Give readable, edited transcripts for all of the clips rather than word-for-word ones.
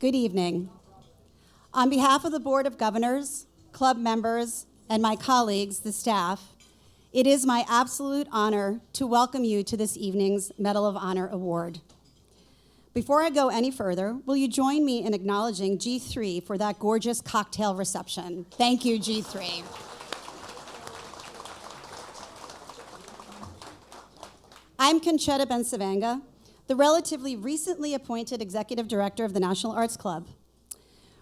Good evening. On behalf of the Board of Governors, club members, and my colleagues, the staff, it is my absolute honor to welcome you to this evening's Medal of Honor Award. Before I go any further, will you join me in acknowledging G3 for that gorgeous cocktail reception? Thank you, G3. I'm Conchetta Bensavanga, the relatively recently appointed Executive Director of the National Arts Club.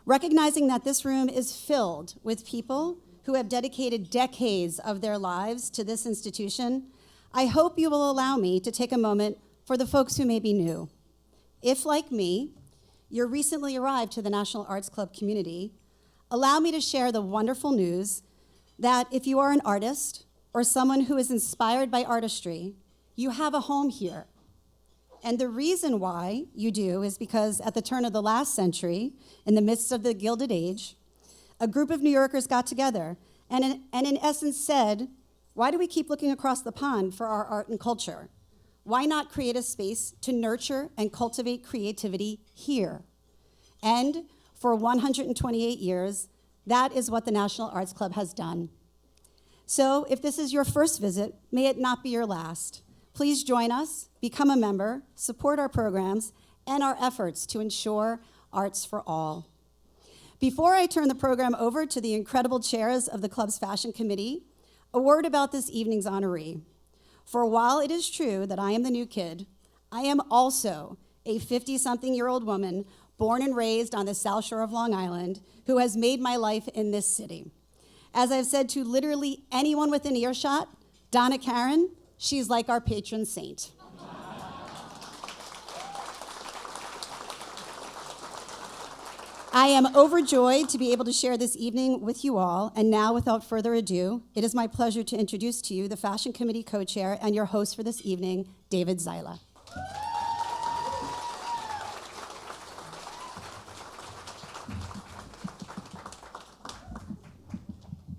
Recognizing that this room is filled with people who have dedicated decades of their lives to this institution, I hope you will allow me to take a moment for the folks who may be new. If, like me, you're recently arrived to the National Arts Club community, allow me to share the wonderful news that if you are an artist or someone who is inspired by artistry, you have a home here. And the reason why you do is because at the turn of the last century, in the midst of the Gilded Age, a group of New Yorkers got together and in essence said, why do we keep looking across the pond for our art and culture? Why not create a space to nurture and cultivate creativity here? And for 128 years, that is what the National Arts Club has done. So if this is your first visit, may it not be your last. Please join us, become a member, support our programs, and our efforts to ensure arts for all. Before I turn the program over to the incredible chairs of the club's fashion committee, a word about this evening's honoree. For while it is true that I am the new kid, I am also a 50-something-year-old woman born and raised on the South Shore of Long Island who has made my life in this city. As I've said to literally anyone within earshot, Donna Karan, she's like our patron saint. I am overjoyed to be able to share this evening with you all, and now, without further ado, it is my pleasure to introduce to you the Fashion Committee co-chair and your host for this evening, David Zyla.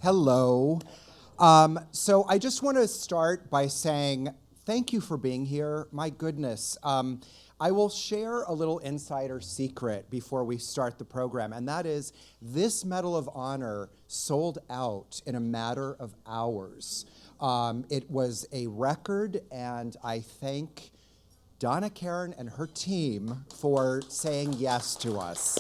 Hello. So I just want to start by saying thank you for being here. My goodness. I will share a little insider secret before we start the program, and that is this Medal of Honor sold out in a matter of hours. It was a record, and I thank Donna Karan and her team for saying yes to us.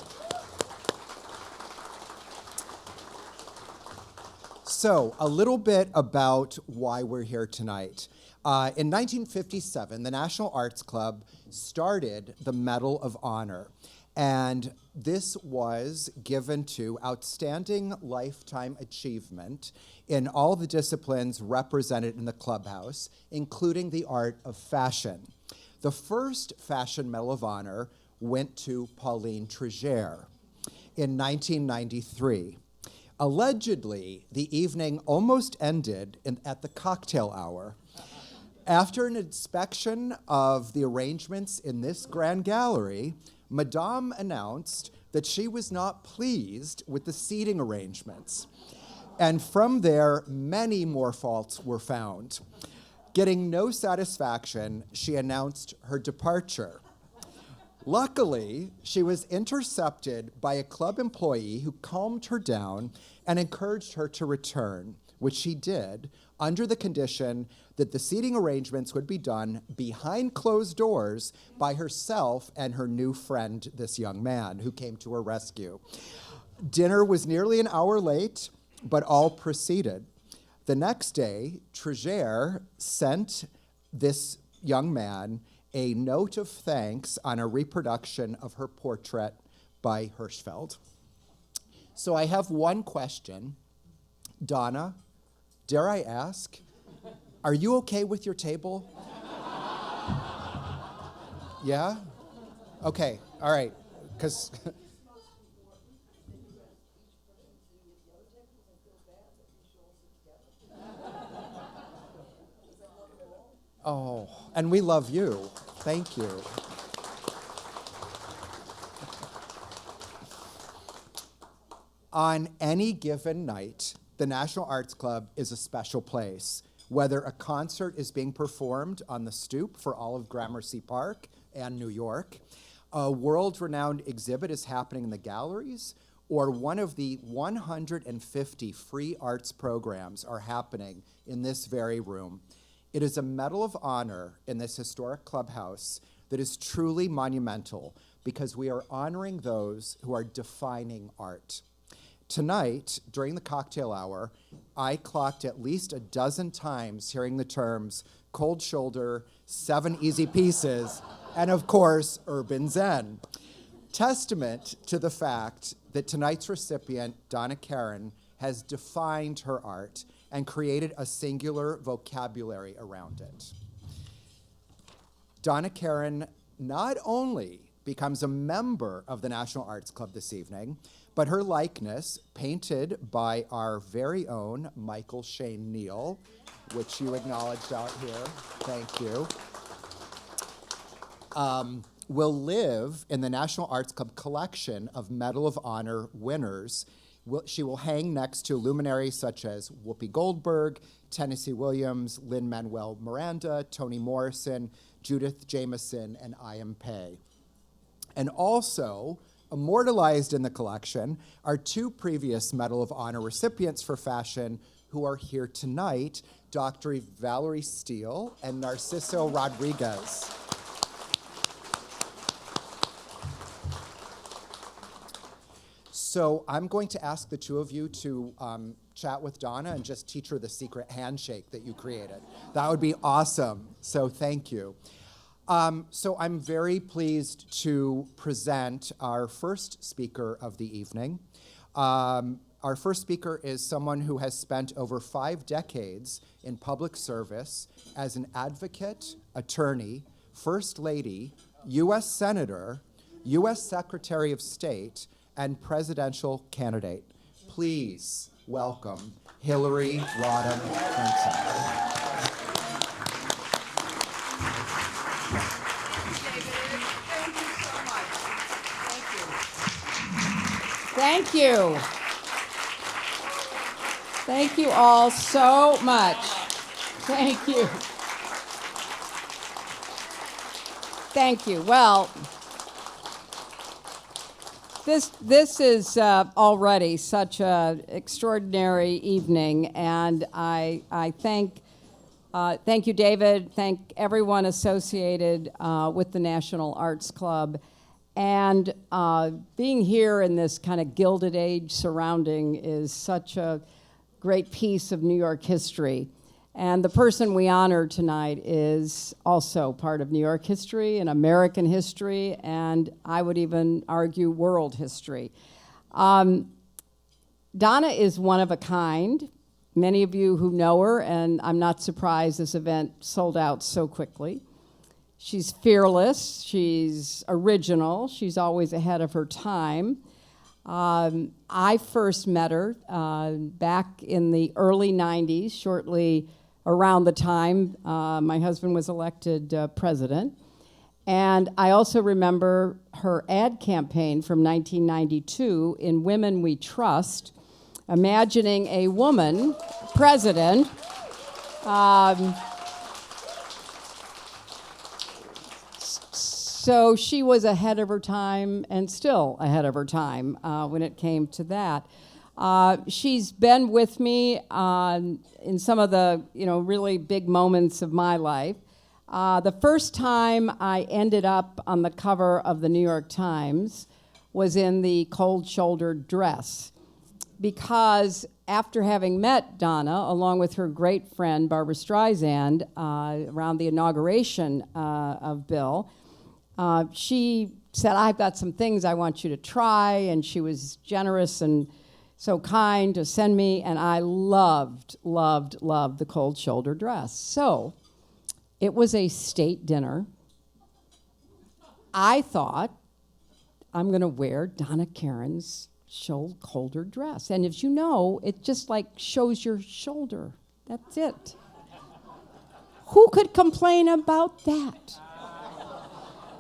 So, a little bit about why we're here tonight. In 1957, the National Arts Club started the Medal of Honor, and this was given to outstanding lifetime achievement in all the disciplines represented in the clubhouse, including the art of fashion. The first Fashion Medal of Honor went to Pauline Trégère in 1993. Allegedly, the evening almost ended at the cocktail hour. After an inspection of the arrangements in this grand gallery, Madame announced that she was not pleased with the seating arrangements. And from there, many more faults were found. Getting no satisfaction, she announced her departure. Luckily, she was intercepted by a club employee who calmed her down and encouraged her to return, which she did, under the condition that the seating arrangements would be done behind closed doors by herself and her new friend, this young man, who came to her rescue. Dinner was nearly an hour late, but all proceeded. The next day, Trégère sent this young man a note of thanks on a reproduction of her portrait by Hirschfeld. So I have one question. Donna, dare I ask, are you okay with your table? Yeah? Okay, all right, because... Oh, and we love you. Thank you. On any given night, the National Arts Club is a special place. Whether a concert is being performed on the Stoop for all of Gramercy Park and New York, a world-renowned exhibit is happening in the galleries, or one of the 150 free arts programs are happening in this very room. It is a Medal of Honor in this historic clubhouse that is truly monumental because we are honoring those who are defining art. Tonight, during the cocktail hour, I clocked at least a dozen times hearing the terms cold shoulder, 7 easy pieces, and of course, urban zen. Testament to the fact that tonight's recipient, Donna Karan, has defined her art and created a singular vocabulary around it. Donna Karan not only becomes a member of the National Arts Club this evening, but her likeness, painted by our very own Michael Shane Neal, which you acknowledged out here, thank you, will live in the National Arts Club collection of Medal of Honor winners. She will hang next to luminaries such as Whoopi Goldberg, Tennessee Williams, Lin-Manuel Miranda, Toni Morrison, Judith Jamison, and I.M. Pei. And also, immortalized in the collection are 2 previous Medal of Honor recipients for fashion who are here tonight, Dr. Valerie Steele and Narciso Rodriguez. So I'm going to ask the 2 of you to chat with Donna and just teach her the secret handshake that you created. That would be awesome. So thank you. So I'm very pleased to present our first speaker of the evening. Our first speaker is someone who has spent over 5 decades in public service as an advocate, attorney, first lady, U.S. Senator, U.S. Secretary of State, and presidential candidate. Please welcome Hillary Rodham Clinton. Thank you. Thank you all so much. Thank you. Thank you. Well, this is already such an extraordinary evening, and I thank you, David, thank everyone associated with the National Arts Club. And being here in this kind of Gilded Age surrounding is such a great piece of New York history. And the person we honor tonight is also part of New York history and American history, and I would even argue world history. Donna is one of a kind. Many of you who know her, and I'm not surprised this event sold out so quickly. She's fearless, she's original, she's always ahead of her time. I first met her back in the early 90s, shortly around the time my husband was elected president. And I also remember her ad campaign from 1992 in Women We Trust, imagining a woman president. So she was ahead of her time and still ahead of her time when it came to that. She's been with me in some of the really big moments of my life. The first time I ended up on the cover of the New York Times was in the cold-shouldered dress, because after having met Donna, along with her great friend Barbra Streisand, around the inauguration of Bill, she said, I've got some things I want you to try, and she was generous and so kind to send me, and I loved the cold shoulder dress. So it was a state dinner. I thought, I'm going to wear Donna Karan's shoulder dress. And as you know, it just like shows your shoulder. That's it. Who could complain about that?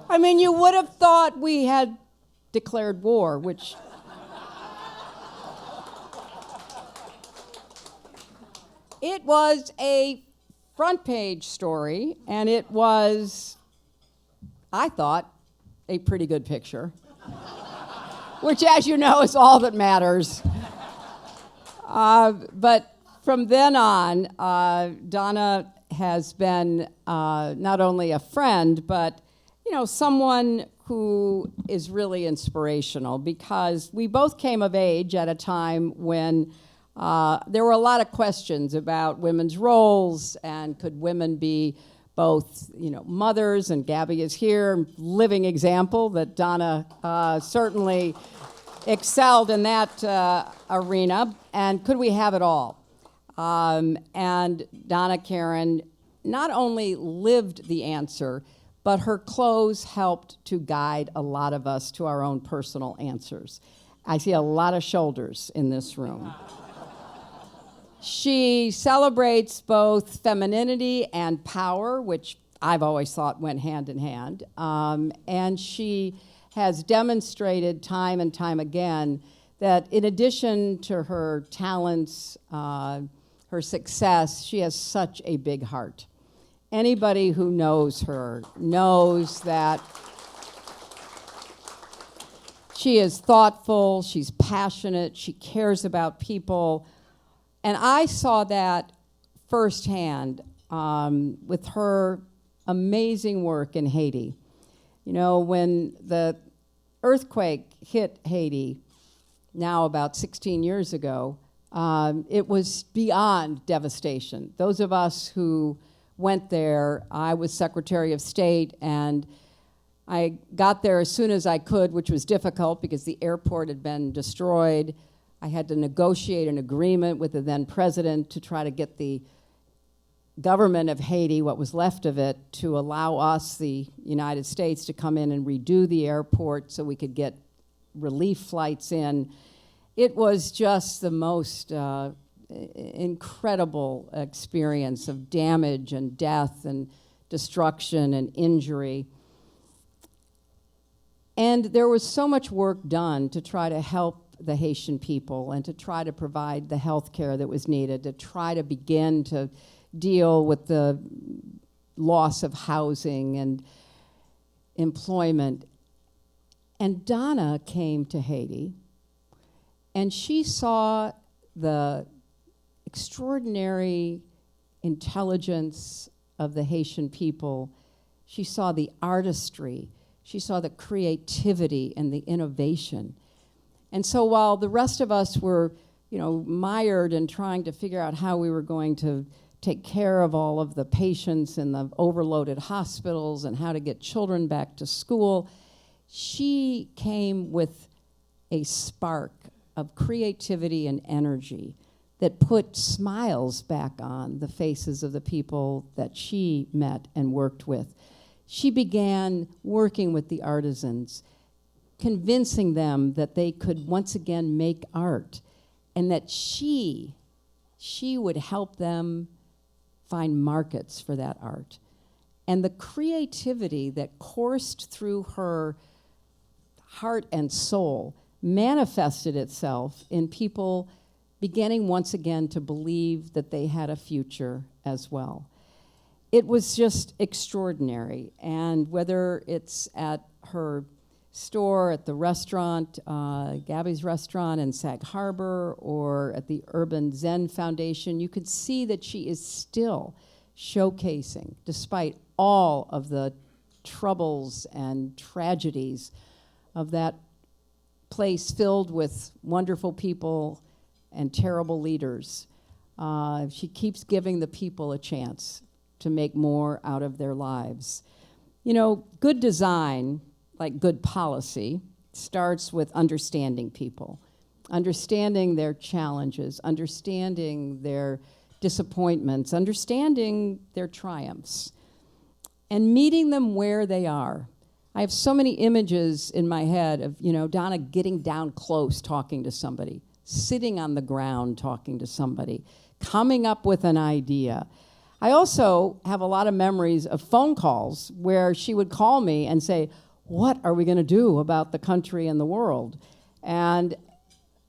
I mean, you would have thought we had declared war, which... It was a front page story, and it was, I thought, a pretty good picture, which, as you know, is all that matters. But from then on, Donna has been not only a friend, but someone who is really inspirational, because we both came of age at a time when there were a lot of questions about women's roles, and could women be both, mothers, and Gabby is here, living example that Donna certainly excelled in that arena, and could we have it all? And Donna Karan not only lived the answer, but her clothes helped to guide a lot of us to our own personal answers. I see a lot of shoulders in this room. She celebrates both femininity and power, which I've always thought went hand in hand. And she has demonstrated time and time again that in addition to her talents, her success, she has such a big heart. Anybody who knows her knows that she is thoughtful, she's passionate, she cares about people. And I saw that firsthand with her amazing work in Haiti. When the earthquake hit Haiti, now about 16 years ago, it was beyond devastation. Those of us who went there, I was Secretary of State, and I got there as soon as I could, which was difficult because the airport had been destroyed. I had to negotiate an agreement with the then president to try to get the government of Haiti, what was left of it, to allow us, the United States, to come in and redo the airport so we could get relief flights in. It was just the most incredible experience of damage and death and destruction and injury. And there was so much work done to try to help the Haitian people and to try to provide the health care that was needed, to try to begin to deal with the loss of housing and employment. And Donna came to Haiti, and she saw the extraordinary intelligence of the Haitian people. She saw the artistry. She saw the creativity and the innovation. And so while the rest of us were, mired in trying to figure out how we were going to take care of all of the patients in the overloaded hospitals and how to get children back to school, she came with a spark of creativity and energy that put smiles back on the faces of the people that she met and worked with. She began working with the artisans, convincing them that they could once again make art, and that she would help them find markets for that art. And the creativity that coursed through her heart and soul manifested itself in people beginning once again to believe that they had a future as well. It was just extraordinary. And whether it's at her store, at the restaurant, Gabby's restaurant in Sag Harbor, or at the Urban Zen Foundation, you could see that she is still showcasing, despite all of the troubles and tragedies of that place filled with wonderful people and terrible leaders. She keeps giving the people a chance to make more out of their lives. Good design, like good policy, starts with understanding people, understanding their challenges, understanding their disappointments, understanding their triumphs, and meeting them where they are. I have so many images in my head of, Donna getting down close talking to somebody, sitting on the ground talking to somebody, coming up with an idea. I also have a lot of memories of phone calls where she would call me and say, what are we going to do about the country and the world? And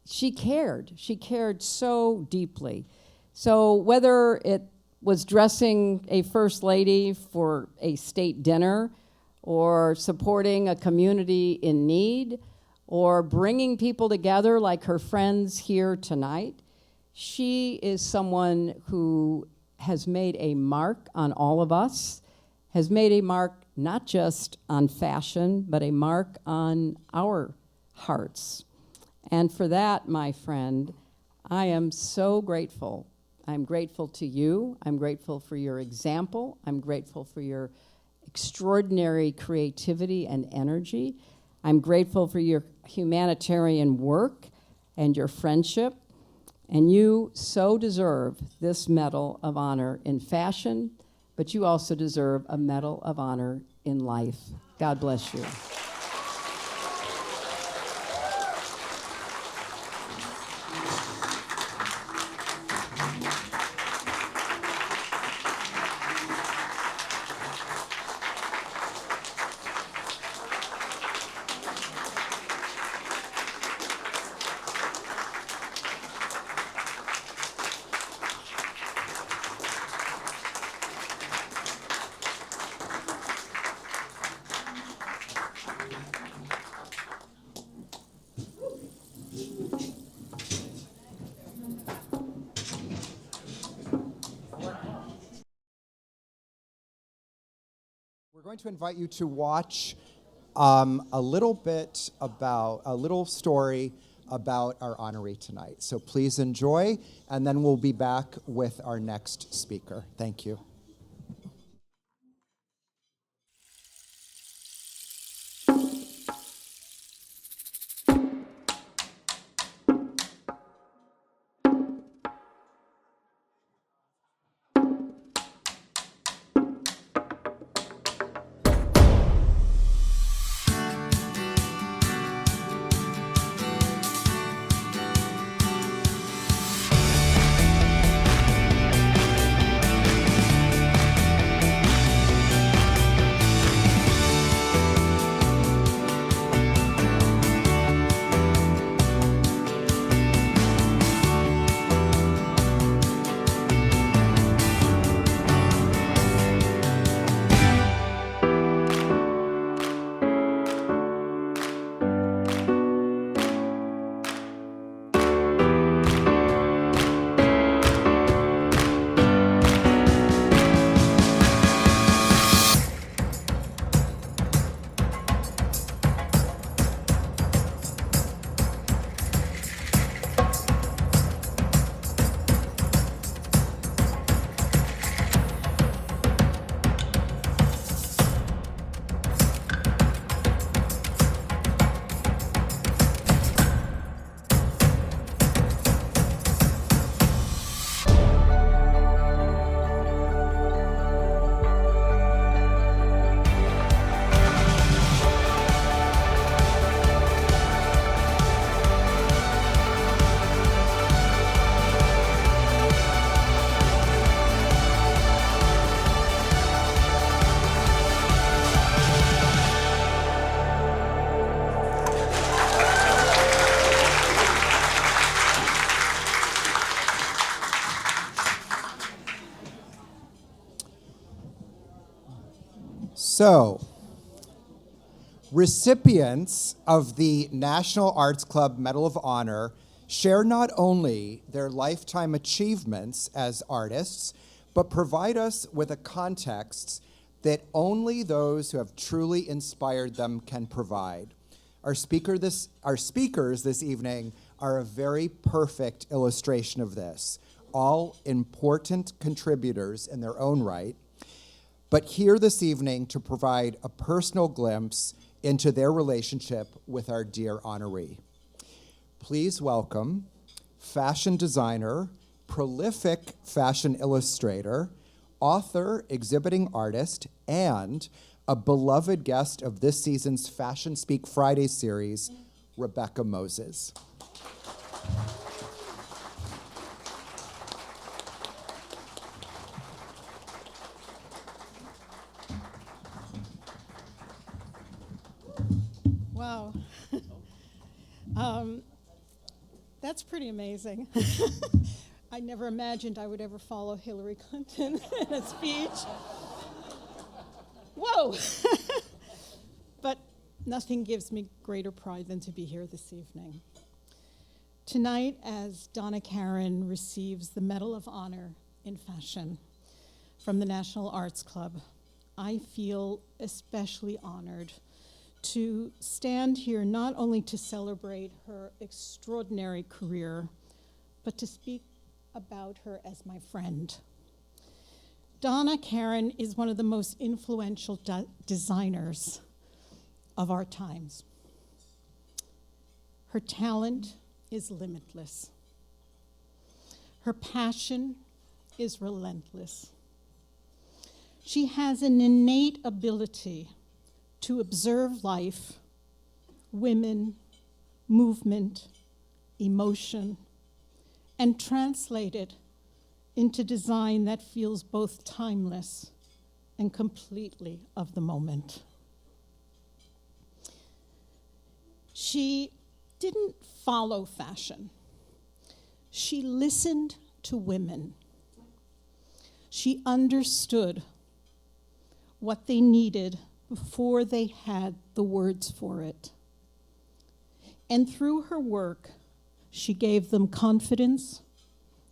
she cared. She cared so deeply. So whether it was dressing a first lady for a state dinner, or supporting a community in need, or bringing people together like her friends here tonight. She is someone who has made a mark on all of us, has made a mark not just on fashion, but a mark on our hearts. And for that, my friend, I am so grateful. I'm grateful to you. I'm grateful for your example. I'm grateful for your extraordinary creativity and energy. I'm grateful for your humanitarian work and your friendship. And you so deserve this Medal of Honor in fashion, but you also deserve a Medal of Honor in life. God bless you. We're going to invite you to watch a little story about our honoree tonight. So please enjoy, and then we'll be back with our next speaker. Thank you. So, recipients of the National Arts Club Medal of Honor share not only their lifetime achievements as artists, but provide us with a context that only those who have truly inspired them can provide. Our speakers this evening are a very perfect illustration of this, all important contributors in their own right, but here this evening to provide a personal glimpse into their relationship with our dear honoree. Please welcome fashion designer, prolific fashion illustrator, author, exhibiting artist, and a beloved guest of this season's Fashion Speak Friday series, Rebecca Moses. Wow. That's pretty amazing. I never imagined I would ever follow Hillary Clinton in a speech. Whoa. nothing gives me greater pride than to be here this evening. Tonight, as Donna Karan receives the Medal of Honor in Fashion from the National Arts Club, I feel especially honored to stand here not only to celebrate her extraordinary career, but to speak about her as my friend. Donna Karan is one of the most influential designers of our times. Her talent is limitless. Her passion is relentless. She has an innate ability to observe life, women, movement, emotion, and translate it into design that feels both timeless and completely of the moment. She didn't follow fashion. She listened to women. She understood what they needed before they had the words for it. And through her work, she gave them confidence,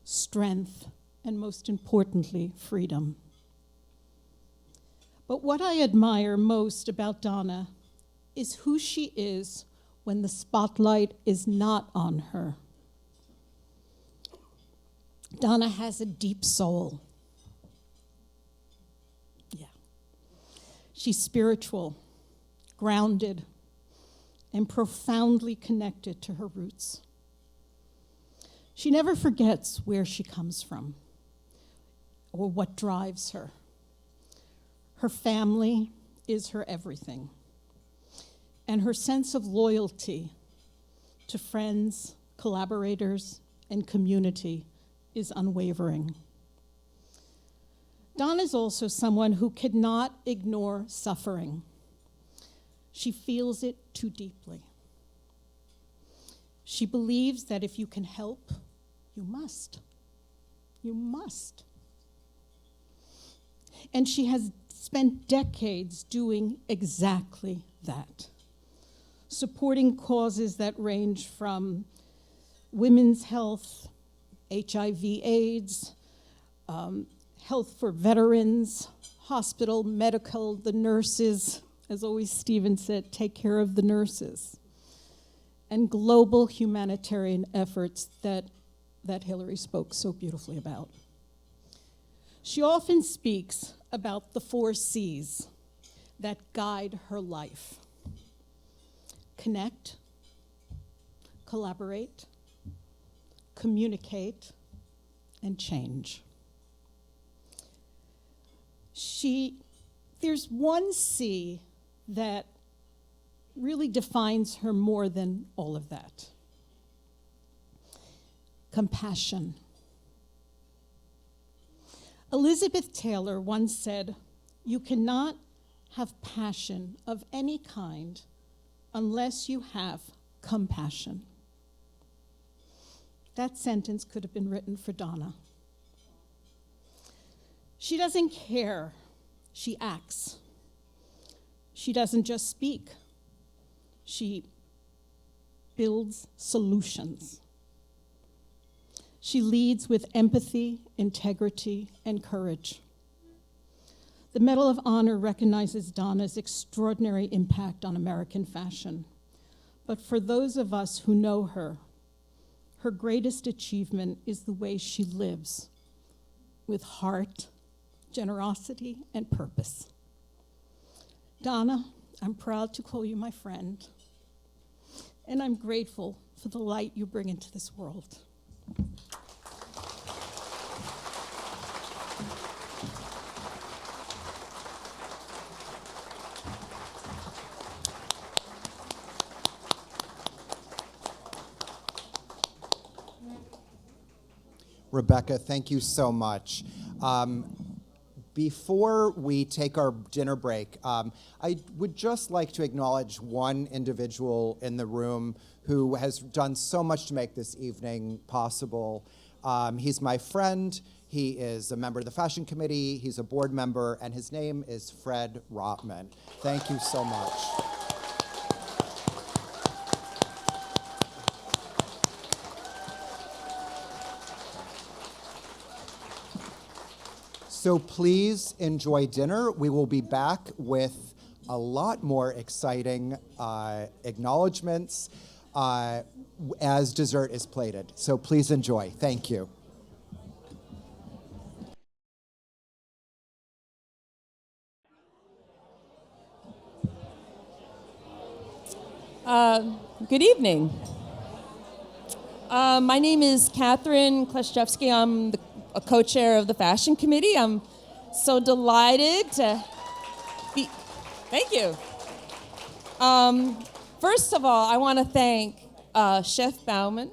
strength, and most importantly, freedom. But what I admire most about Donna is who she is when the spotlight is not on her. Donna has a deep soul. Yeah. She's spiritual, grounded, and profoundly connected to her roots. She never forgets where she comes from or what drives her. Her family is her everything, and her sense of loyalty to friends, collaborators, and community is unwavering. Donna is also someone who cannot ignore suffering. She feels it too deeply. She believes that if you can help, you must. You must. And she has spent decades doing exactly that, supporting causes that range from women's health, HIV/AIDS, health for veterans, hospital, medical, the nurses. As always, Stephen said, take care of the nurses. And global humanitarian efforts that Hillary spoke so beautifully about. She often speaks about the 4 C's that guide her life: connect, collaborate, communicate, and change. There's one C that really defines her more than all of that: compassion. Elizabeth Taylor once said, "You cannot have passion of any kind unless you have compassion." That sentence could have been written for Donna. She doesn't care, she acts. She doesn't just speak, she builds solutions. She leads with empathy, integrity, and courage. The Medal of Honor recognizes Donna's extraordinary impact on American fashion. But for those of us who know her, her greatest achievement is the way she lives, with heart, generosity, and purpose. Donna, I'm proud to call you my friend, and I'm grateful for the light you bring into this world. Rebecca, thank you so much. Before we take our dinner break, I would just like to acknowledge one individual in the room who has done so much to make this evening possible. He's my friend. He is a member of the fashion committee. He's a board member, and his name is Fred Rotman. Thank you so much. So please enjoy dinner. We will be back with a lot more exciting acknowledgments as dessert is plated. So please enjoy. Thank you. Good evening. My name is Catherine Kleszczewski. I'm a co-chair of the Fashion Committee. I'm so delighted to be. Thank you. First of all, I want to thank Chef Bauman,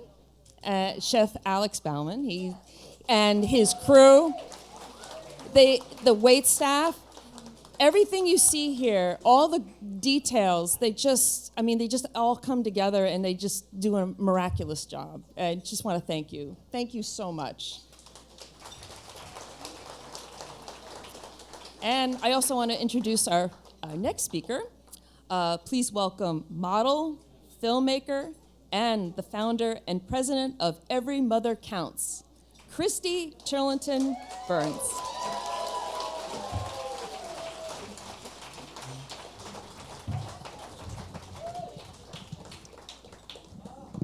Chef Alex Bauman, and his crew, the wait staff. Everything you see here, all the details, they just all come together and they just do a miraculous job. I just want to thank you. Thank you so much. And I also want to introduce our next speaker. Please welcome model, filmmaker, and the founder and president of Every Mother Counts, Christy Turlington Burns.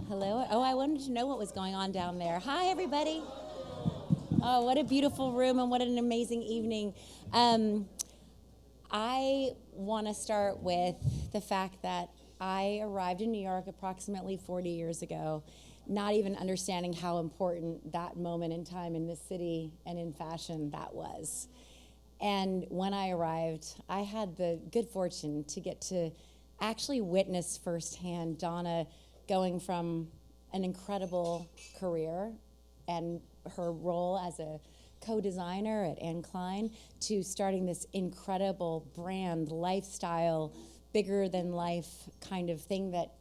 Hello. Oh, I wanted to know what was going on down there. Hi, everybody. Oh, what a beautiful room and what an amazing evening. I want to start with the fact that I arrived in New York approximately 40 years ago, not even understanding how important that moment in time in this city and in fashion that was. And when I arrived, I had the good fortune to get to actually witness firsthand Donna going from an incredible career and her role as a co-designer at Anne Klein to starting this incredible brand, lifestyle, bigger than life kind of thing that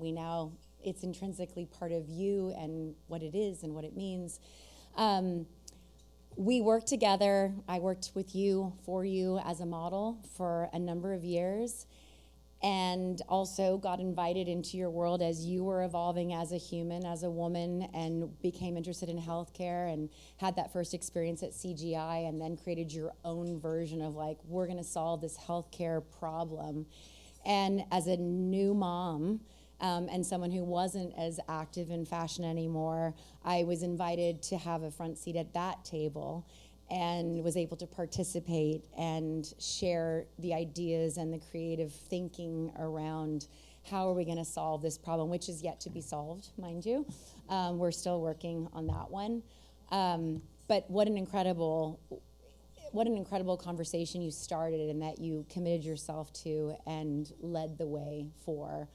it's intrinsically part of you and what it is and what it means. We worked together. I worked with you, for you as a model for a number of years, and also got invited into your world as you were evolving as a human, as a woman, and became interested in healthcare and had that first experience at CGI and then created your own version of we're gonna solve this healthcare problem. And as a new mom, and someone who wasn't as active in fashion anymore, I was invited to have a front seat at that table and was able to participate and share the ideas and the creative thinking around how are we going to solve this problem, which is yet to be solved, mind you. We're still working on that one. But what an incredible conversation you started and that you committed yourself to and led the way for.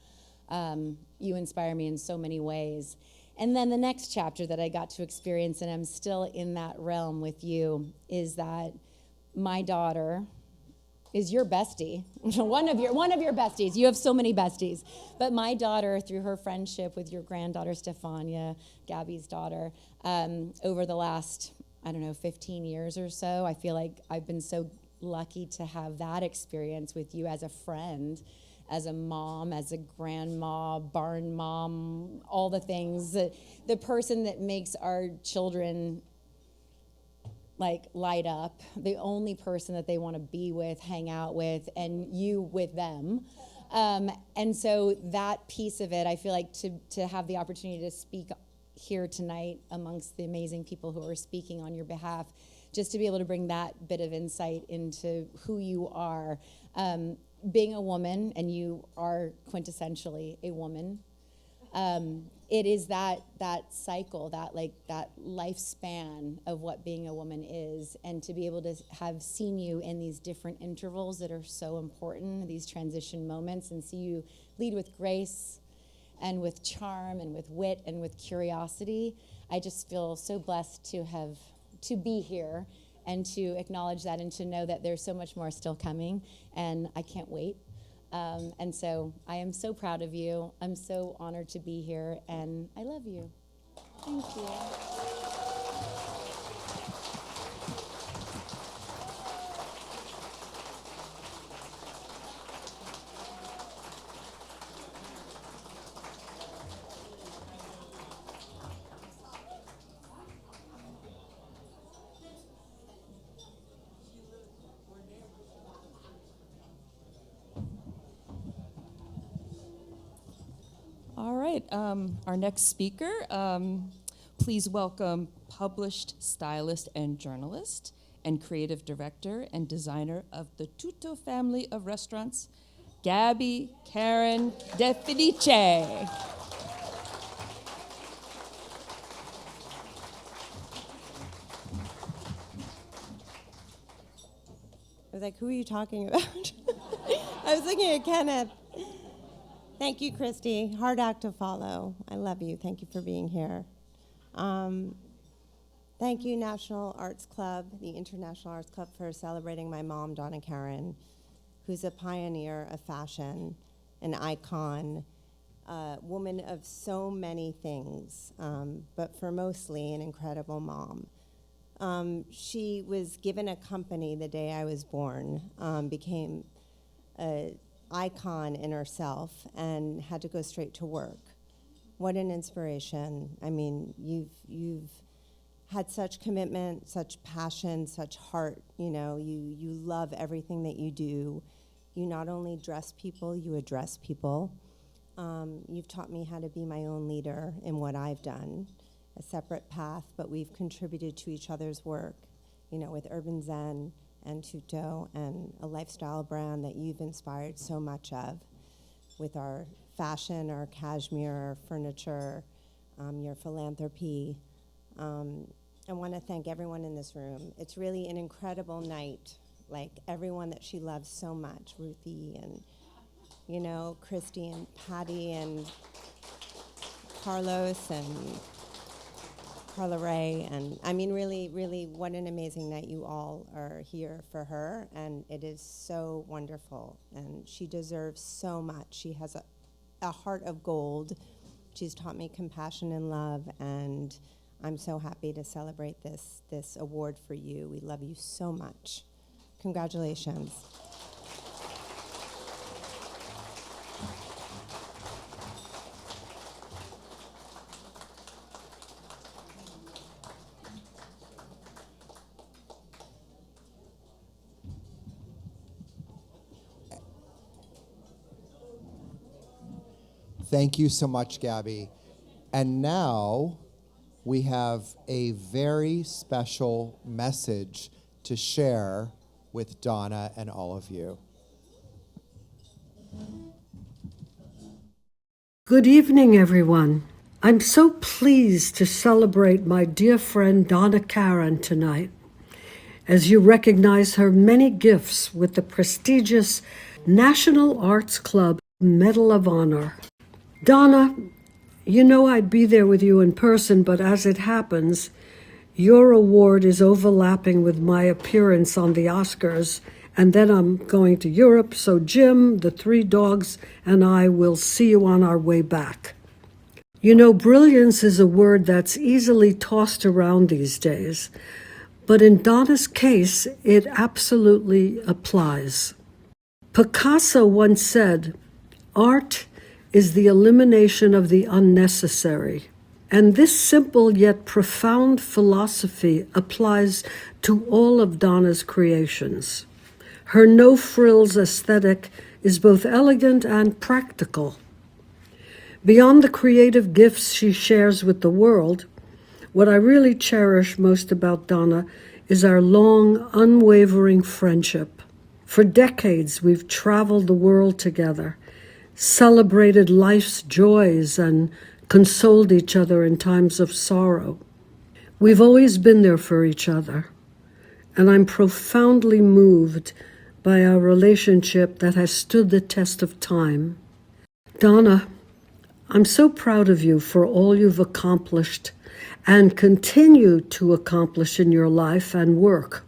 You inspire me in so many ways. And then the next chapter that I got to experience, and I'm still in that realm with you, is that my daughter is your bestie, one of your besties. You have so many besties. But my daughter, through her friendship with your granddaughter, Stephania, Gabby's daughter, over the last, 15 years or so, I feel like I've been so lucky to have that experience with you as a friend, as a mom, as a grandma, barn mom, all the things. The person that makes our children light up, the only person that they want to be with, hang out with, and you with them. And so that piece of it, I feel like to have the opportunity to speak here tonight amongst the amazing people who are speaking on your behalf, just to be able to bring that bit of insight into who you are. Being a woman, and you are quintessentially a woman, it is that cycle, that lifespan of what being a woman is, and to be able to have seen you in these different intervals that are so important, these transition moments, and see you lead with grace and with charm and with wit and with curiosity. I just feel so blessed to be here and to acknowledge that and to know that there's so much more still coming, and I can't wait. And so I am so proud of you. I'm so honored to be here, and I love you. Thank you. right, our next speaker, please welcome published stylist and journalist and creative director and designer of the Tutto family of restaurants, Gabby Karan de Felice. I was like, who are you talking about? I was looking at Kenneth. Thank you, Christy. Hard act to follow. I love you. Thank you for being here. Thank you, National Arts Club, the International Arts Club, for celebrating my mom, Donna Karan, who's a pioneer of fashion, an icon, a woman of so many things, but for mostly an incredible mom. She was given a company the day I was born, became an icon in herself, and had to go straight to work. What an inspiration. I mean, you've had such commitment, such passion, such heart. You know, you love everything that you do. You not only dress people, you address people. You've taught me how to be my own leader in what I've done. A separate path, but we've contributed to each other's work, you know, with Urban Zen and Tutto, and a lifestyle brand that you've inspired so much of with our fashion, our cashmere, our furniture, your philanthropy. I want to thank everyone in this room. It's really an incredible night, like everyone that she loves so much, Ruthie and, you know, Christy and Patty and Carlos and Carla Ray, and I mean, really, really, what an amazing night you all are here for her, and it is so wonderful, and she deserves so much. She has a heart of gold. She's taught me compassion and love, and I'm so happy to celebrate this award for you. We love you so much. Congratulations. Thank you so much, Gabby. And now we have a very special message to share with Donna and all of you. Good evening, everyone. I'm so pleased to celebrate my dear friend Donna Karan tonight, as you recognize her many gifts with the prestigious National Arts Club Medal of Honor. Donna, you know I'd be there with you in person, but as it happens, your award is overlapping with my appearance on the Oscars, and then I'm going to Europe, so Jim, the 3 dogs, and I will see you on our way back. You know, brilliance is a word that's easily tossed around these days, but in Donna's case, it absolutely applies. Picasso once said, "Art is the elimination of the unnecessary." And this simple yet profound philosophy applies to all of Donna's creations. Her no-frills aesthetic is both elegant and practical. Beyond the creative gifts she shares with the world, what I really cherish most about Donna is our long, unwavering friendship. For decades, we've traveled the world together, celebrated life's joys, and consoled each other in times of sorrow. We've always been there for each other, and I'm profoundly moved by our relationship that has stood the test of time. Donna, I'm so proud of you for all you've accomplished and continue to accomplish in your life and work.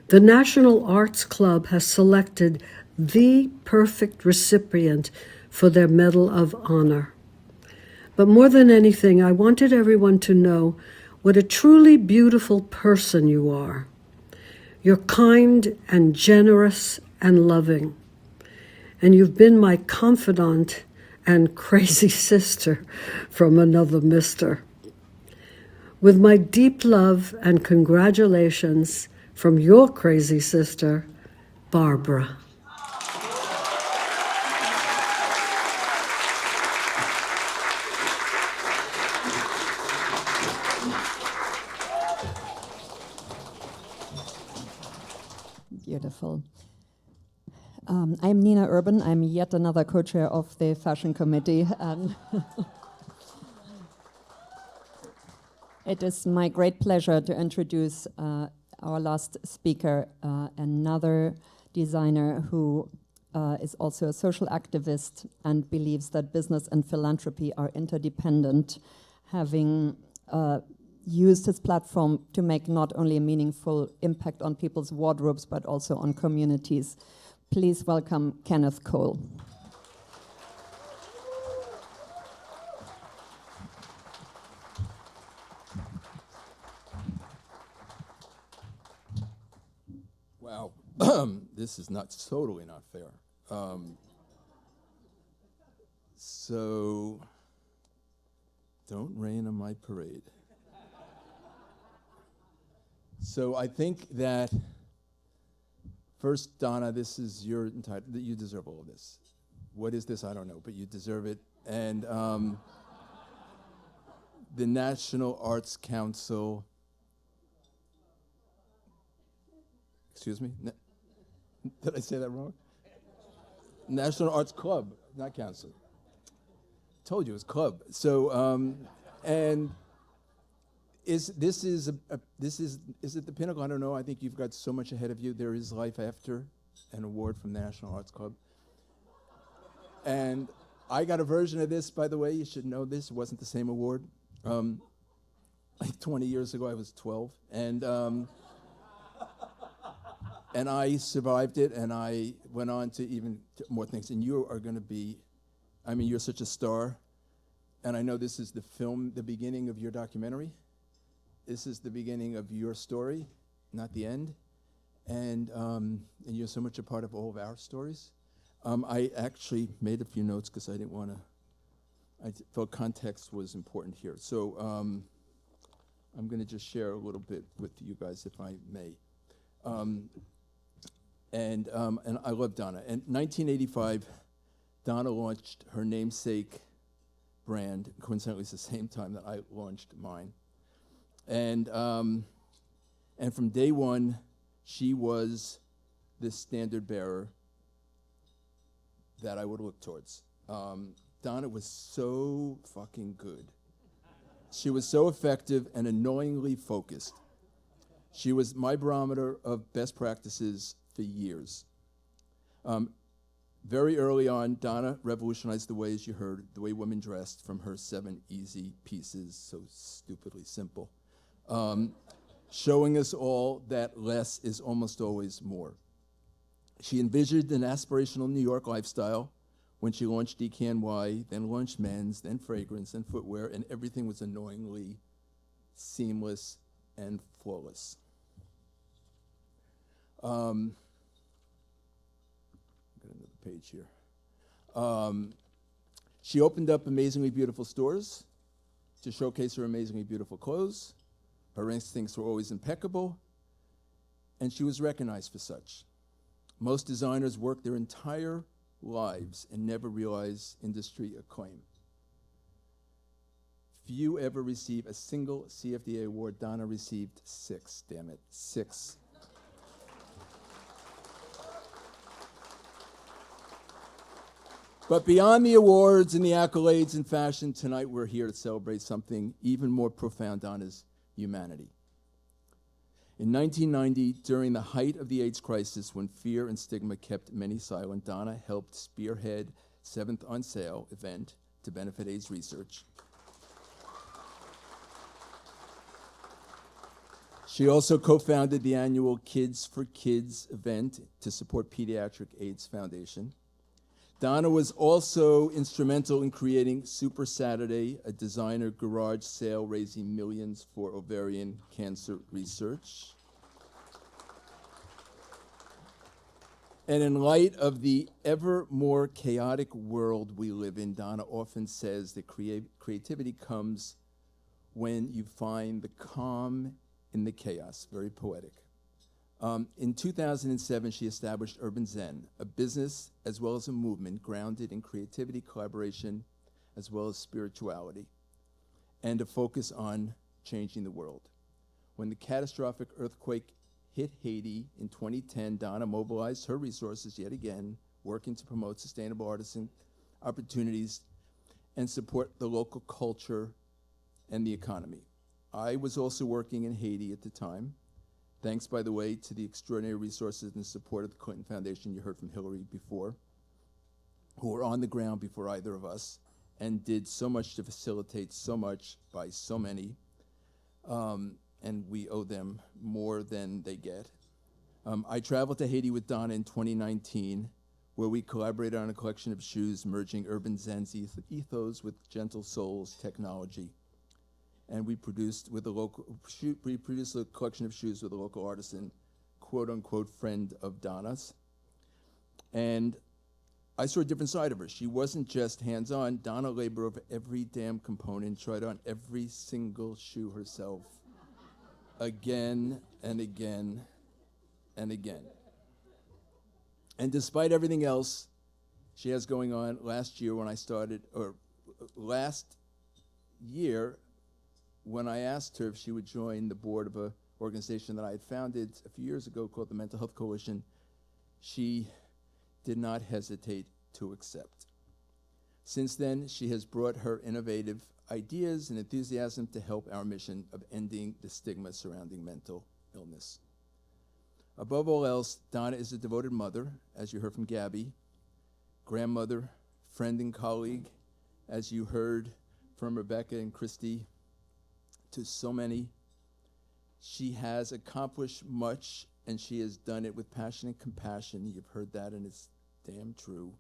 The National Arts Club has selected the perfect recipient for their Medal of Honor. But more than anything, I wanted everyone to know what a truly beautiful person you are. You're kind and generous and loving, and you've been my confidant and crazy sister from another mister. With my deep love and congratulations from your crazy sister, Barbara. beautiful. I'm Nina Urban. I'm yet another co-chair of the fashion committee. It is my great pleasure to introduce our last speaker, another designer who is also a social activist and believes that business and philanthropy are interdependent, having used his platform to make not only a meaningful impact on people's wardrobes, but also on communities. Please welcome Kenneth Cole. Wow, this is totally not fair. So, don't rain on my parade. So I think that, first, Donna, this is your entitled, you deserve all of this. What is this? I don't know, but you deserve it. And the National Arts Council, excuse me? Did I say that wrong? National Arts Club, not Council. Told you it was club. So, and is it the pinnacle? I don't know. I think you've got so much ahead of you. There is life after an award from the National Arts Club. And I got a version of this, by the way. You should know this. It wasn't the same award. Like 20 years ago, I was 12. And I survived it, and I went on to even more things. And you are going to be, I mean, you're such a star. And I know this is the beginning of your documentary. This is the beginning of your story, not the end. And you're so much a part of all of our stories. I actually made a few notes because I didn't want to, I felt context was important here. So I'm going to just share a little bit with you guys, if I may. And I love Donna. In 1985, Donna launched her namesake brand. Coincidentally, it's the same time that I launched mine. And from day one, she was the standard bearer that I would look towards. Donna was so fucking good. She was so effective and annoyingly focused. She was my barometer of best practices for years. Very early on, Donna revolutionized the way, as you heard, the way women dressed from her 7 easy pieces, so stupidly simple, showing us all that less is almost always more. She envisioned an aspirational New York lifestyle when she launched DKNY, then launched men's, then fragrance, then footwear, and everything was annoyingly seamless and flawless. Got another page here. She opened up amazingly beautiful stores to showcase her amazingly beautiful clothes. Her instincts were always impeccable, and she was recognized for such. Most designers work their entire lives and never realize industry acclaim. Few ever receive a single CFDA award. Donna received 6, damn it, 6. But beyond the awards and the accolades in fashion, tonight we're here to celebrate something even more profound, Donna's humanity. In 1990, during the height of the AIDS crisis, when fear and stigma kept many silent, Donna helped spearhead 7th on Sale event to benefit AIDS research. She also co-founded the annual Kids for Kids event to support Pediatric AIDS Foundation. Donna was also instrumental in creating Super Saturday, a designer garage sale raising millions for ovarian cancer research. And in light of the ever more chaotic world we live in, Donna often says that creativity comes when you find the calm in the chaos. Very poetic. In 2007, she established Urban Zen, a business as well as a movement grounded in creativity, collaboration, as well as spirituality, and a focus on changing the world. When the catastrophic earthquake hit Haiti in 2010, Donna mobilized her resources yet again, working to promote sustainable artisan opportunities and support the local culture and the economy. I was also working in Haiti at the time, thanks, by the way, to the extraordinary resources and support of the Clinton Foundation you heard from Hillary before, who were on the ground before either of us and did so much to facilitate so much by so many, and we owe them more than they get. I traveled to Haiti with Donna in 2019, where we collaborated on a collection of shoes merging urban Zen's ethos with gentle souls technology. And we produced a collection of shoes with a local artisan, quote unquote friend of Donna's. And I saw a different side of her. She wasn't just hands-on. Donna labored over every damn component, tried on every single shoe herself, again and again and again. And despite everything else she has going on, last year when I asked her if she would join the board of an organization that I had founded a few years ago called the Mental Health Coalition, she did not hesitate to accept. Since then, she has brought her innovative ideas and enthusiasm to help our mission of ending the stigma surrounding mental illness. Above all else, Donna is a devoted mother, as you heard from Gabby, grandmother, friend and colleague, as you heard from Rebecca and Christy, to so many. She has accomplished much, and she has done it with passion and compassion. You've heard that, and it's damn true.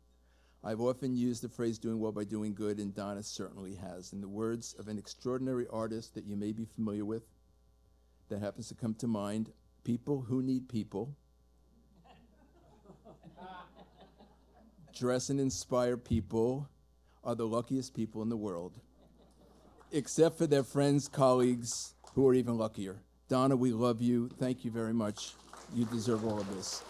I've often used the phrase doing well by doing good, and Donna certainly has. In the words of an extraordinary artist that you may be familiar with, that happens to come to mind, people who need people dress and inspire people are the luckiest people in the world, except for their friends, colleagues, who are even luckier. Donna, we love you. Thank you very much. You deserve all of this.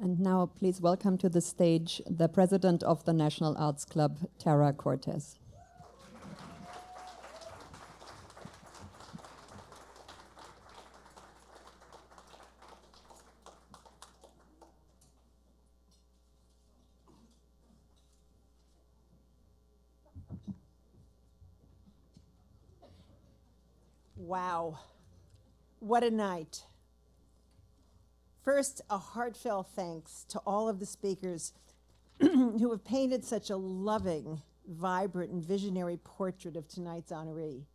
And now please welcome to the stage the president of the National Arts Club, Tara Cortez. Wow, what a night. First, a heartfelt thanks to all of the speakers who have painted such a loving, vibrant, and visionary portrait of tonight's honoree.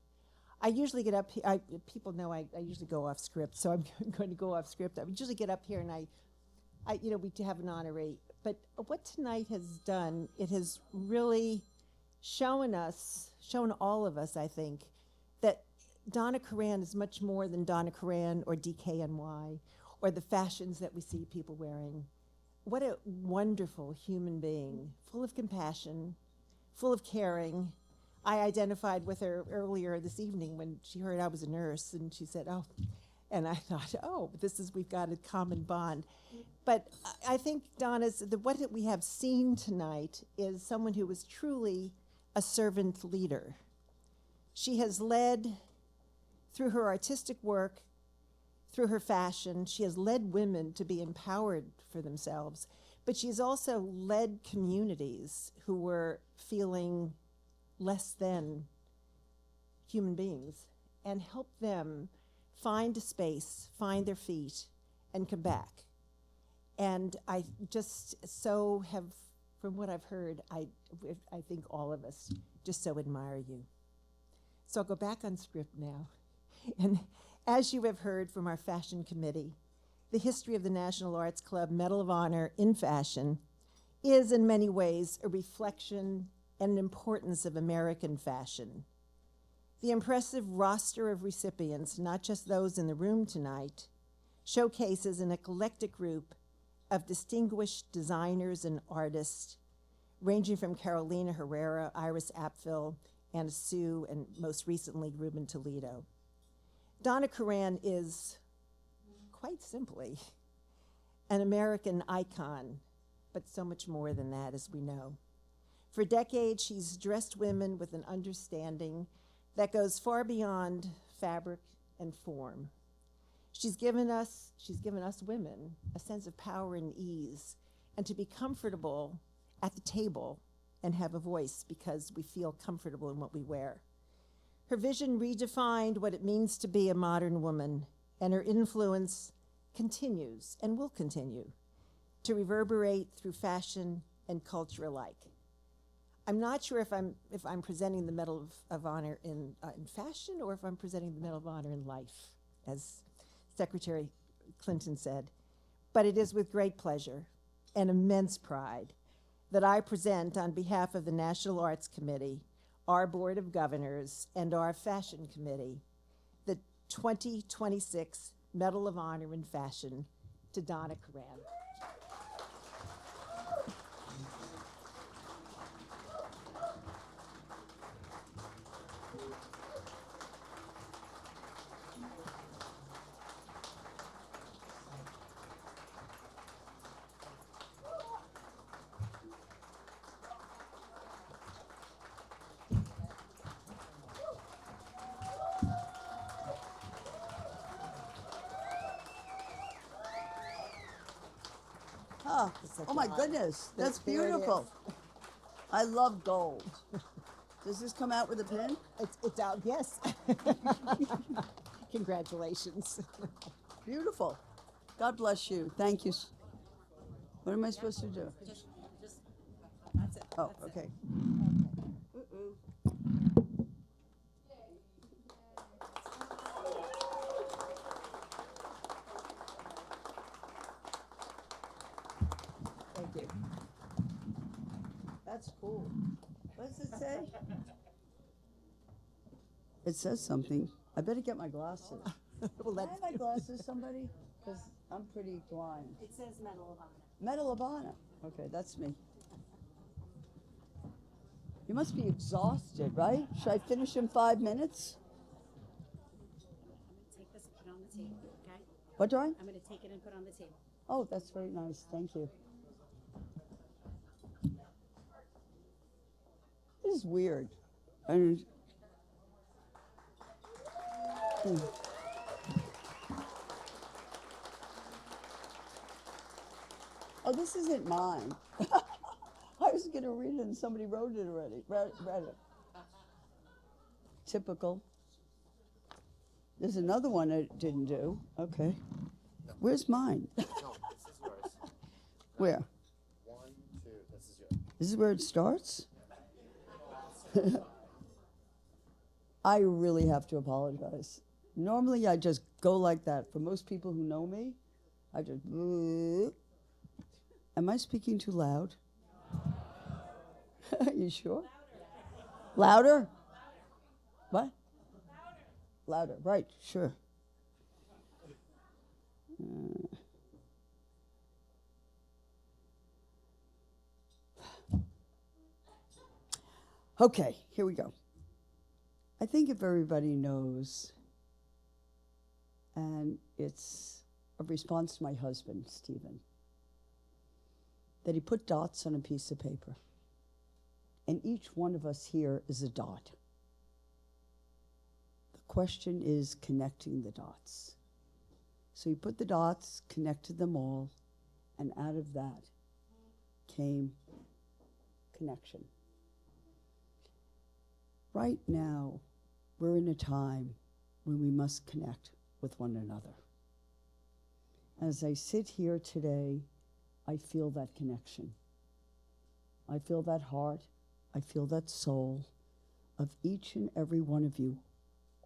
I usually get up here, people know I usually go off script, so I'm going to go off script. I usually get up here and we have an honoree. But what tonight has done, it has really shown all of us, I think, that Donna Karan is much more than Donna Karan or DKNY or the fashions that we see people wearing. What a wonderful human being, full of compassion, full of caring. I identified with her earlier this evening when she heard I was a nurse, and she said, oh, and I thought, oh, we've got a common bond. But I think what we have seen tonight is someone who was truly a servant leader. She has led through her artistic work, through her fashion. She has led women to be empowered for themselves, but she's also led communities who were feeling less than human beings and helped them find a space, find their feet, and come back. And I just so have, from what I've heard, I think all of us just so admire you. So I'll go back on script now. And as you have heard from our fashion committee, the history of the National Arts Club Medal of Honor in fashion is in many ways a reflection and importance of American fashion. The impressive roster of recipients, not just those in the room tonight, showcases an eclectic group of distinguished designers and artists ranging from Carolina Herrera, Iris Apfel, Anna Sue, and most recently, Ruben Toledo. Donna Karan is, quite simply, an American icon, but so much more than that, as we know. For decades, she's dressed women with an understanding that goes far beyond fabric and form. She's given us women a sense of power and ease, and to be comfortable at the table and have a voice because we feel comfortable in what we wear. Her vision redefined what it means to be a modern woman, and her influence continues and will continue to reverberate through fashion and culture alike. I'm not sure if I'm presenting the Medal of Honor in fashion or if I'm presenting the Medal of Honor in life, as Secretary Clinton said, but it is with great pleasure and immense pride that I present on behalf of the National Arts Committee, our Board of Governors, and our Fashion Committee, the 2026 Medal of Honor in Fashion to Donna Karan. Oh my goodness, that's There it beautiful. I love gold. Does this come out with a pin? It's out, yes. Congratulations. Beautiful. God bless you. Thank you. What am I supposed to do? That's it. Oh, okay. Thank you. That's cool. What does it say? It says something. I better get my glasses. Can I have my glasses, somebody? Because I'm pretty blind. It says Medal of Honor. Medal of Honor. Okay, that's me. You must be exhausted, right? Should I finish in 5 minutes? I'm going to take this and put it on the table, okay? What do I? I'm going to take it and put it on the table. Oh, that's very nice. Thank you. This is weird. Oh, this isn't mine. I was going to read it and somebody wrote it already. Read it. Typical. There's another one I didn't do. Okay. Where's mine? No, this is yours. Where? 1, 2, this is yours. This is where it starts? I really have to apologize. Normally I just go like that. For most people who know me, I just... Am I speaking too loud? Are you sure? Louder? What? Louder, right, sure. Okay, here we go. I think if everybody knows, and it's a response to my husband, Stephen, that he put dots on a piece of paper. And each one of us here is a dot. The question is connecting the dots. So he put the dots, connected them all, and out of that came connection. Right now, we're in a time when we must connect with one another. As I sit here today, I feel that connection. I feel that heart, I feel that soul of each and every one of you,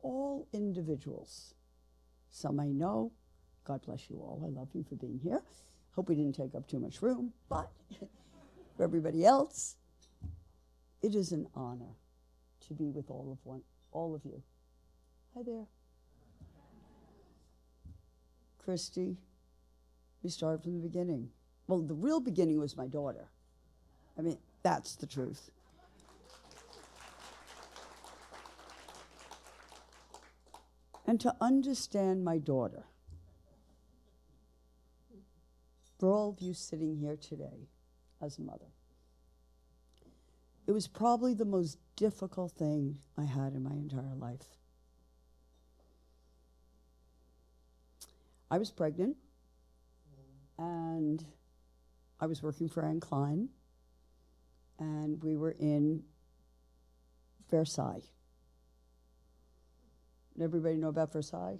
all individuals. Some I know, God bless you all, I love you for being here. Hope we didn't take up too much room, but for everybody else, it is an honor to be with all of you. Hi there. Christy, we started from the beginning. Well, the real beginning was my daughter. I mean, That's the truth. And to understand my daughter, for all of you sitting here today as a mother, it was probably the most difficult thing I had in my entire life. I was pregnant, and I was working for Anne Klein, and we were in Versailles. Everybody know about Versailles?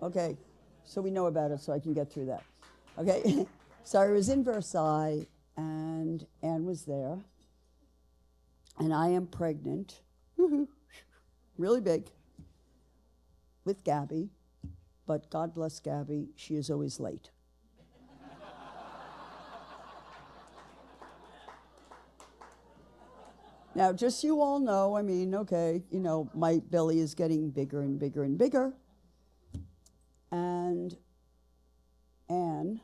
Okay, so we know about it, so I can get through that. Okay, so I was in Versailles, and Anne was there, and I am pregnant, really big, with Gabby, but God bless Gabby, she is always late. Now, just so you all know, I mean, okay, you know, my belly is getting bigger and bigger and bigger. And Anne,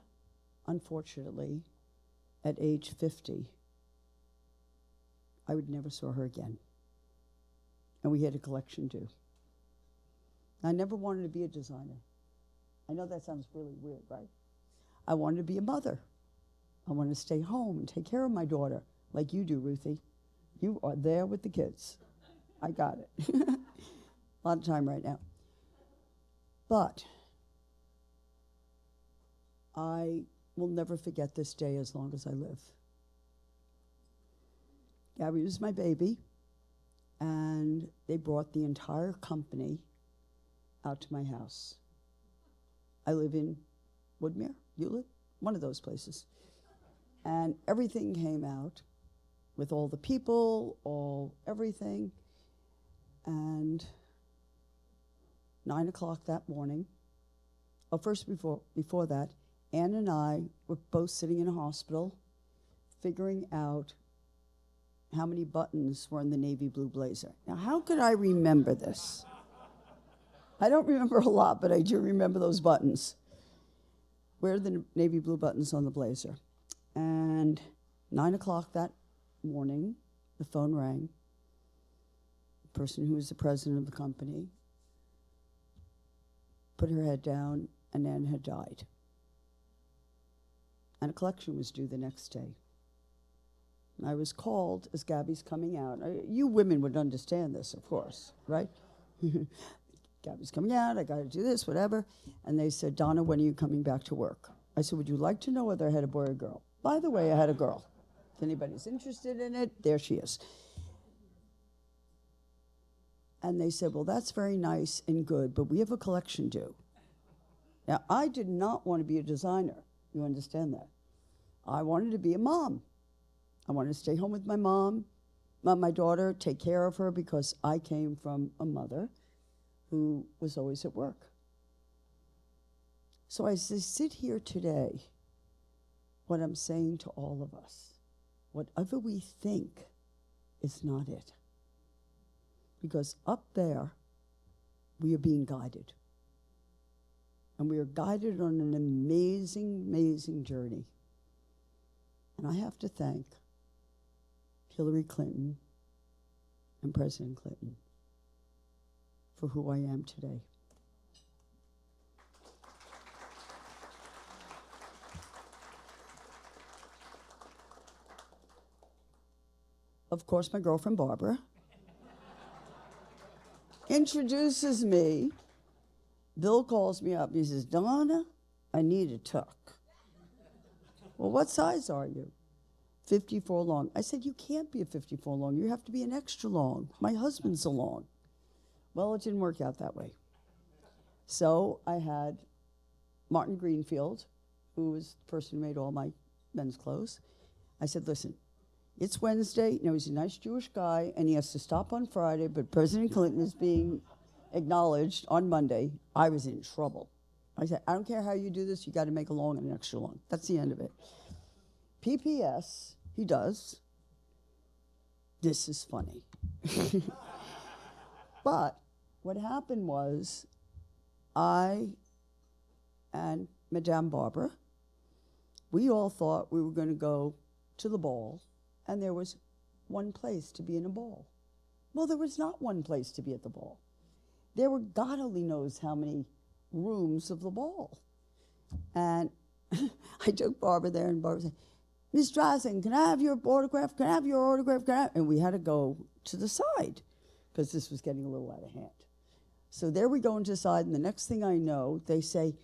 unfortunately, at age 50, I would never saw her again. And we had a collection due. I never wanted to be a designer. I know that sounds really weird, right? I wanted to be a mother. I wanted to stay home and take care of my daughter, like you do, Ruthie. You are there with the kids. I got it. A lot of time right now. But I will never forget this day as long as I live. Gabby was my baby, and they brought the entire company out to my house. I live in Woodmere, Hewlett, one of those places. And everything came out with all the people, everything. And 9 o'clock that morning, first before that, Anne and I were both sitting in a hospital figuring out how many buttons were in the navy blue blazer. Now, how could I remember this? I don't remember a lot, but I do remember those buttons. Where are the navy blue buttons on the blazer? And 9 o'clock that morning, the phone rang. The person who was the president of the company put her head down, and Anne had died. And a collection was due the next day. And I was called as Gabby's coming out. You women would understand this, of course, right? Gabby's coming out, I got to do this, whatever. And they said, Donna, when are you coming back to work? I said, would you like to know whether I had a boy or a girl? By the way, I had a girl. If anybody's interested in it, there she is. And they said, well, that's very nice and good, but we have a collection due. Now, I did not want to be a designer. You understand that? I wanted to be a mom. I wanted to stay home with my mom, my daughter, take care of her, because I came from a mother who was always at work. So as I sit here today, what I'm saying to all of us, whatever we think is not it. Because up there, we are being guided. And we are guided on an amazing, amazing journey. And I have to thank Hillary Clinton and President Clinton for who I am today. Of course, my girlfriend Barbara introduces me. Bill calls me up. He says, Donna, I need a tuck. Well, what size are you? 54 long. I said, you can't be a 54 long. You have to be an extra long. My husband's a long. Well, it didn't work out that way. So I had Martin Greenfield, who was the person who made all my men's clothes. I said, listen, it's Wednesday. You know, he's a nice Jewish guy, and he has to stop on Friday, but President Clinton is being acknowledged on Monday. I was in trouble. I said, I don't care how you do this, you got to make a long and an extra long. That's the end of it. PPS, he does. This is funny. But what happened was I and Madame Barbara, we all thought we were going to go to the ball, and there was one place to be in a ball. Well, there was not one place to be at the ball. There were God only knows how many rooms of the ball. And I took Barbara there, and Barbara said, Miss Drazen, can I have your autograph? Can I have your autograph? And we had to go to the side because this was getting a little out of hand. So there we go into the side, and the next thing I know, they say,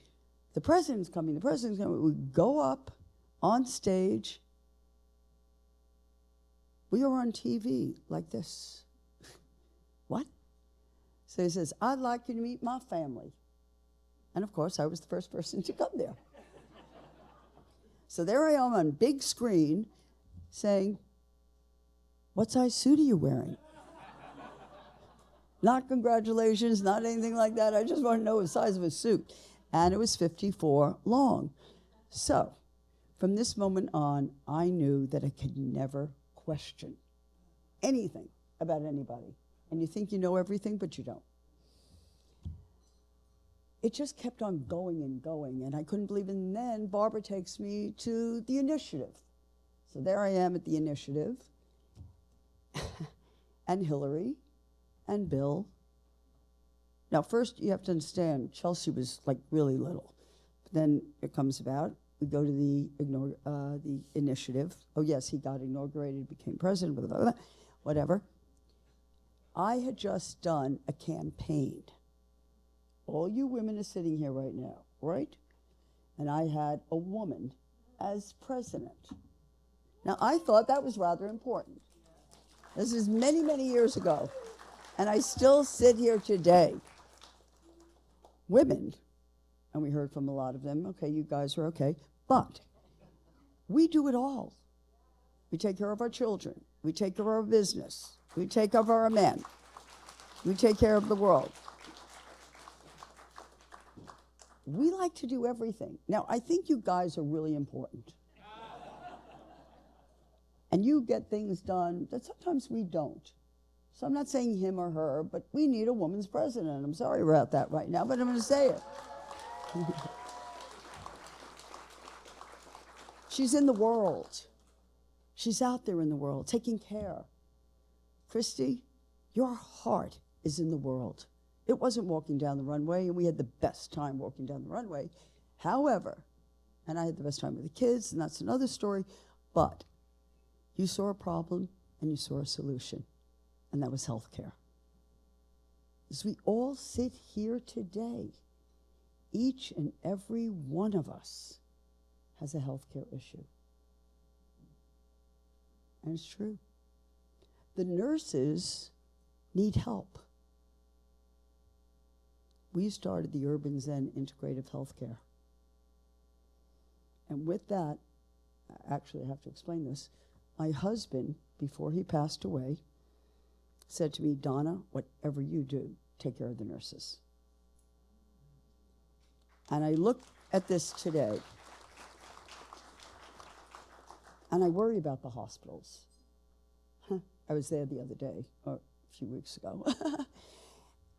the president's coming, the president's coming. We go up on stage. We are on TV like this. What? So he says, I'd like you to meet my family. And of course, I was the first person to come there. So there I am on big screen saying, what size suit are you wearing? Not congratulations, not anything like that. I just want to know the size of a suit. And it was 54 long. So from this moment on, I knew that I could never question anything about anybody. And you think you know everything, but you don't. It just kept on going and going, and I couldn't believe it. And then Barbara takes me to the initiative. So there I am at the initiative, and Hillary, and Bill. Now, first you have to understand, Chelsea was like really little. Then it comes about, we go to the initiative. Oh yes, he got inaugurated, became president, blah, blah, blah, whatever. I had just done a campaign. All you women are sitting here right now, right? And I had a woman as president. Now, I thought that was rather important. This is many, many years ago. And I still sit here today. Women, and we heard from a lot of them, okay, you guys are okay, but we do it all. We take care of our children. We take care of our business. We take care of our men. We take care of the world. We like to do everything. Now, I think you guys are really important. And you get things done that sometimes we don't. So I'm not saying him or her, but we need a woman's president. I'm sorry about that right now, but I'm going to say it. She's in the world. She's out there in the world, taking care. Christy, your heart is in the world. It wasn't walking down the runway, and we had the best time walking down the runway. However, and I had the best time with the kids, and that's another story, but you saw a problem, and you saw a solution, and that was healthcare. As we all sit here today, each and every one of us has a healthcare issue. And it's true. The nurses need help. We started the Urban Zen Integrative Healthcare. And with that, actually I have to explain this, my husband, before he passed away, said to me, Donna, whatever you do, take care of the nurses. And I look at this today, and I worry about the hospitals. I was there the other day, or a few weeks ago.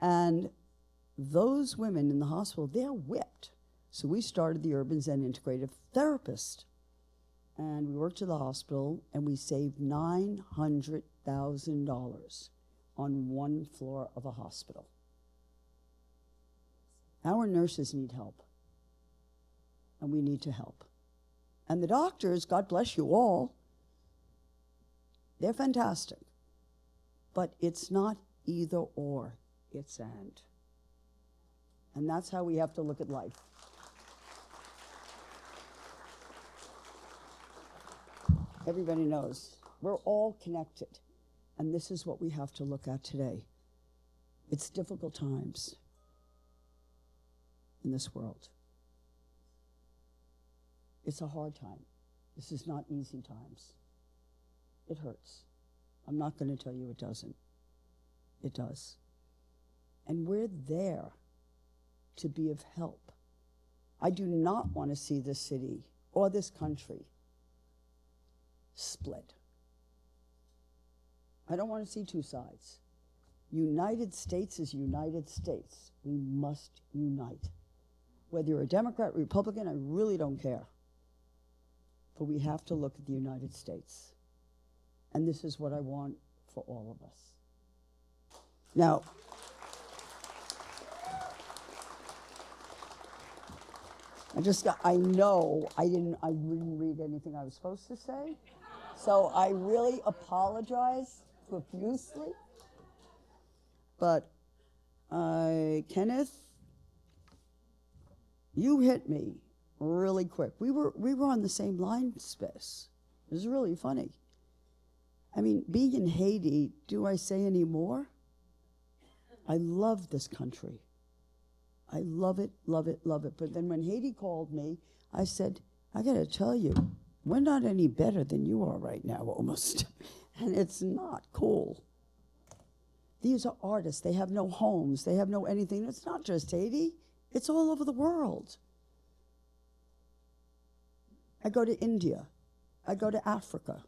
And those women in the hospital, they're whipped. So we started the Urban Zen Integrative Therapist. And we worked at the hospital, and we saved $900,000 on one floor of a hospital. Our nurses need help, and we need to help. And the doctors, God bless you all, they're fantastic. But it's not either or, it's and. And that's how we have to look at life. Everybody knows we're all connected. And this is what we have to look at today. It's difficult times in this world. It's a hard time. This is not easy times. It hurts. I'm not going to tell you it doesn't. It does. And we're there to be of help. I do not want to see this city or this country split. I don't want to see two sides. United States is United States. We must unite. Whether you're a Democrat, Republican, I really don't care. But we have to look at the United States. And this is what I want for all of us. Now, I know I didn't read anything I was supposed to say. So I really apologize profusely. But Kenneth, you hit me really quick. We were on the same line space. It was really funny. I mean, being in Haiti, do I say any more? I love this country. I love it, love it, love it. But then when Haiti called me, I said, I gotta tell you, we're not any better than you are right now, almost. And it's not cool. These are artists. They have no homes. They have no anything. It's not just Haiti. It's all over the world. I go to India. I go to Africa.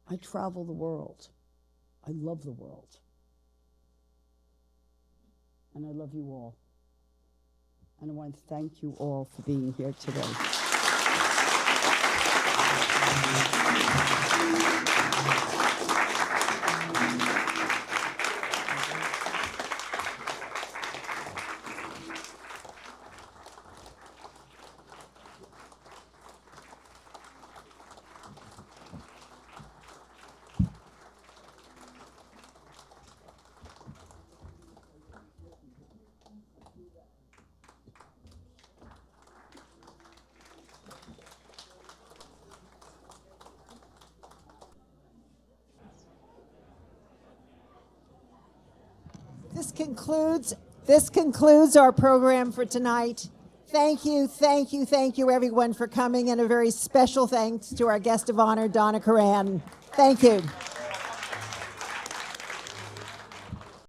I travel the world. I love the world. And I love you all. And I want to thank you all for being here today. This concludes our program for tonight. Thank you, everyone, for coming, and a very special thanks to our guest of honor, Donna Karan. Thank you.